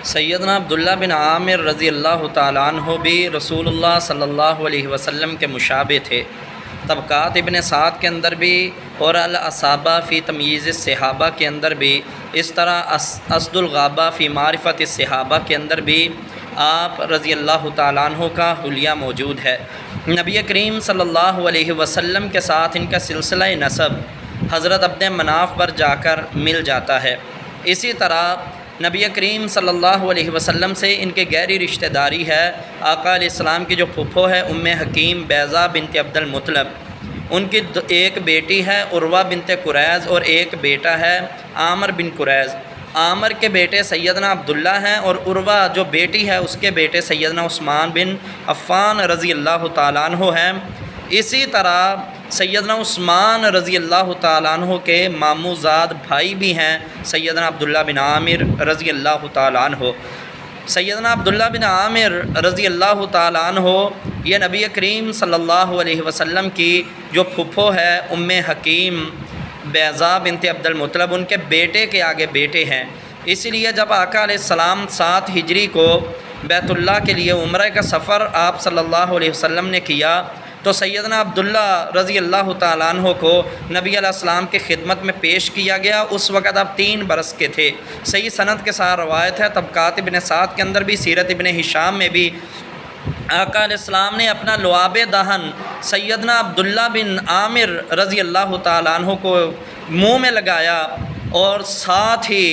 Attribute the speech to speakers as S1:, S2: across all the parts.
S1: سیدنا عبداللہ بن عامر رضی اللہ تعالیٰ عنہ بھی رسول اللہ صلی اللہ علیہ وسلم کے مشابہ تھے۔ طبقات ابن سعد کے اندر بھی اور الاصابہ فی تمییز الصحابہ کے اندر بھی، اس طرح اسد الغابہ فی معرفت الصحابہ کے اندر بھی آپ رضی اللہ تعالیٰ عنہ کا حلیہ موجود ہے۔ نبی کریم صلی اللہ علیہ وسلم کے ساتھ ان کا سلسلہ نسب حضرت عبد مناف پر جا کر مل جاتا ہے۔ اسی طرح نبی کریم صلی اللہ علیہ وسلم سے ان کے گہری رشتہ داری ہے۔ آقا علیہ السلام کی جو پھپھو ہے ام حکیم بیضہ بنت عبد المطلب، ان کی ایک بیٹی ہے عروہ بنت قریظ اور ایک بیٹا ہے عامر بن قریظ۔ عامر کے بیٹے سیدنا عبداللہ ہیں اور عروہ جو بیٹی ہے اس کے بیٹے سیدنا عثمان بن عفان رضی اللہ تعالیٰ عنہ ہیں۔ اسی طرح سیدنا عثمان رضی اللہ تعالیٰ عنہ کے ماموں زاد بھائی بھی ہیں سیدنا عبداللہ بن عامر رضی اللہ تعالیٰ عنہ۔ سیدنا عبداللہ بن عامر رضی اللہ تعالیٰ عنہ یہ نبی کریم صلی اللہ علیہ وسلم کی جو پھپھو ہے ام حکیم بیضہ بنت عبد المطلب، ان کے بیٹے کے آگے بیٹے ہیں۔ اس لیے جب آقا علیہ السلام 7 ہجری کو بیت اللہ کے لیے عمرہ کا سفر آپ صلی اللہ علیہ وسلم نے کیا تو سیدنا عبداللہ رضی اللہ تعالیٰ عنہ کو نبی علیہ السلام کی خدمت میں پیش کیا گیا۔ اس وقت آپ 3 برس کے تھے۔ صحیح سند کے ساتھ روایت ہے، طبقات ابن سعد کے اندر بھی، سیرت ابن ہشام میں بھی، آقا علیہ السلام نے اپنا لعاب دہن سیدنا عبداللہ بن عامر رضی اللہ تعالیٰ عنہ کو منہ میں لگایا اور ساتھ ہی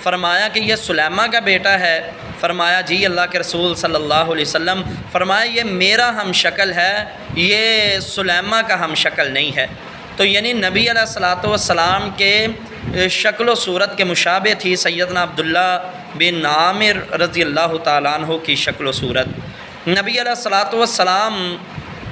S1: فرمایا کہ یہ سلیمہ کا بیٹا ہے۔ فرمایا جی اللہ کے رسول صلی اللہ علیہ وسلم۔ فرمایا یہ میرا ہم شکل ہے، یہ سلیمہ کا ہم شکل نہیں ہے۔ تو یعنی نبی علیہ السلام کے شکل و صورت کے مشابہ تھی سیدنا عبداللہ بن عامر رضی اللہ تعالیٰ عنہ کی شکل و صورت۔ نبی علیہ السلام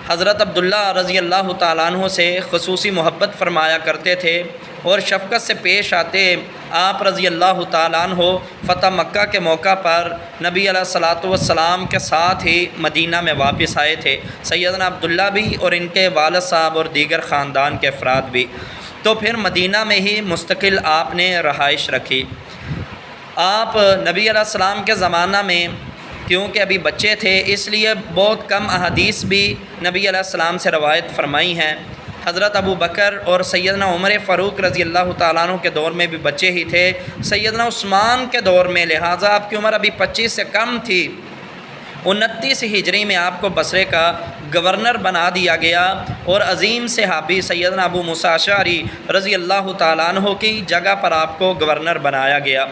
S1: حضرت عبداللہ رضی اللہ تعالیٰ عنہ سے خصوصی محبت فرمایا کرتے تھے اور شفقت سے پیش آتے۔ آپ رضی اللہ تعالیٰ عنہ فتح مکہ کے موقع پر نبی علیہ السلام کے ساتھ ہی مدینہ میں واپس آئے تھے، سیدنا عبداللہ بھی اور ان کے والد صاحب اور دیگر خاندان کے افراد بھی۔ تو پھر مدینہ میں ہی مستقل آپ نے رہائش رکھی۔ آپ نبی علیہ السلام کے زمانہ میں کیونکہ ابھی بچے تھے اس لیے بہت کم احادیث بھی نبی علیہ السلام سے روایت فرمائی ہیں۔ حضرت ابو بکر اور سیدنا عمر فاروق رضی اللہ تعالیٰ عنہ کے دور میں بھی بچے ہی تھے، سیدنا عثمان کے دور میں، لہٰذا آپ کی عمر ابھی 25 سے کم تھی۔ 29 ہجری میں آپ کو بصرے کا گورنر بنا دیا گیا اور عظیم صحابی سیدنا ابو موسیٰ اشعری رضی اللہ تعالیٰ عنہ کی جگہ پر آپ کو گورنر بنایا گیا۔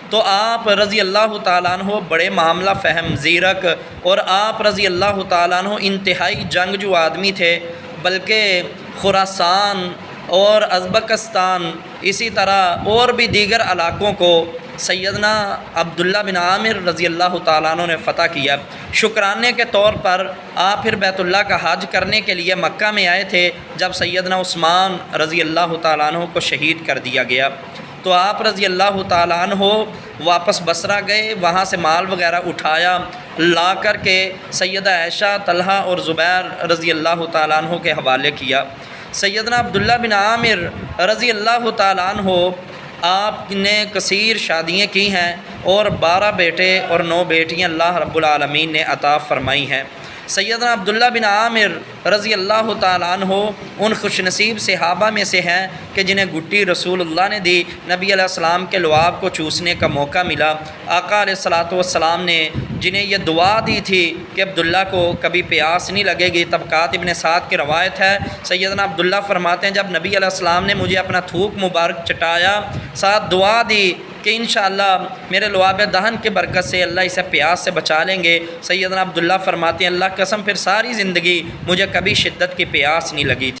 S1: تو آپ رضی اللہ تعالیٰ عنہ بڑے معاملہ فہم زیرک اور آپ رضی اللہ تعالیٰ عنہ انتہائی جنگجو آدمی تھے، بلکہ خراسان اور ازبکستان اسی طرح اور بھی دیگر علاقوں کو سیدنا عبداللہ بن عامر رضی اللہ تعالیٰ عنہ نے فتح کیا۔ شکرانے کے طور پر آپ پھر بیت اللہ کا حج کرنے کے لیے مکہ میں آئے تھے جب سیدنا عثمان رضی اللہ تعالیٰ عنہ کو شہید کر دیا گیا۔ تو آپ رضی اللہ تعالیٰ عنہ واپس بصرہ گئے، وہاں سے مال وغیرہ اٹھایا، لا کر کے سیدہ عائشہ، طلحہ اور زبیر رضی اللہ تعالیٰ عنہ کے حوالے کیا۔ سیدنا عبداللہ بن عامر رضی اللہ تعالیٰ عنہ آپ نے کثیر شادیاں کی ہیں اور 12 بیٹے اور 9 بیٹیاں اللہ رب العالمین نے عطا فرمائی ہیں۔ سیدنا عبداللہ بن عامر رضی اللہ تعالیٰ عنہ ان خوش نصیب صحابہ میں سے ہیں کہ جنہیں گٹی رسول اللہ نے دی، نبی علیہ السلام کے لعاب کو چوسنے کا موقع ملا۔ آقا علیہ السلام نے جنہیں یہ دعا دی تھی کہ عبداللہ کو کبھی پیاس نہیں لگے گی۔ طبقات ابن سعد کی روایت ہے، سیدنا عبداللہ فرماتے ہیں جب نبی علیہ السلام نے مجھے اپنا تھوک مبارک چٹایا، ساتھ دعا دی کہ انشاءاللہ میرے لعاب دہن کی برکت سے اللہ اسے پیاس سے بچا لیں گے۔ سیدنا عبداللہ فرماتے ہیں اللہ قسم پھر ساری زندگی مجھے کبھی شدت کی پیاس نہیں لگی تھی۔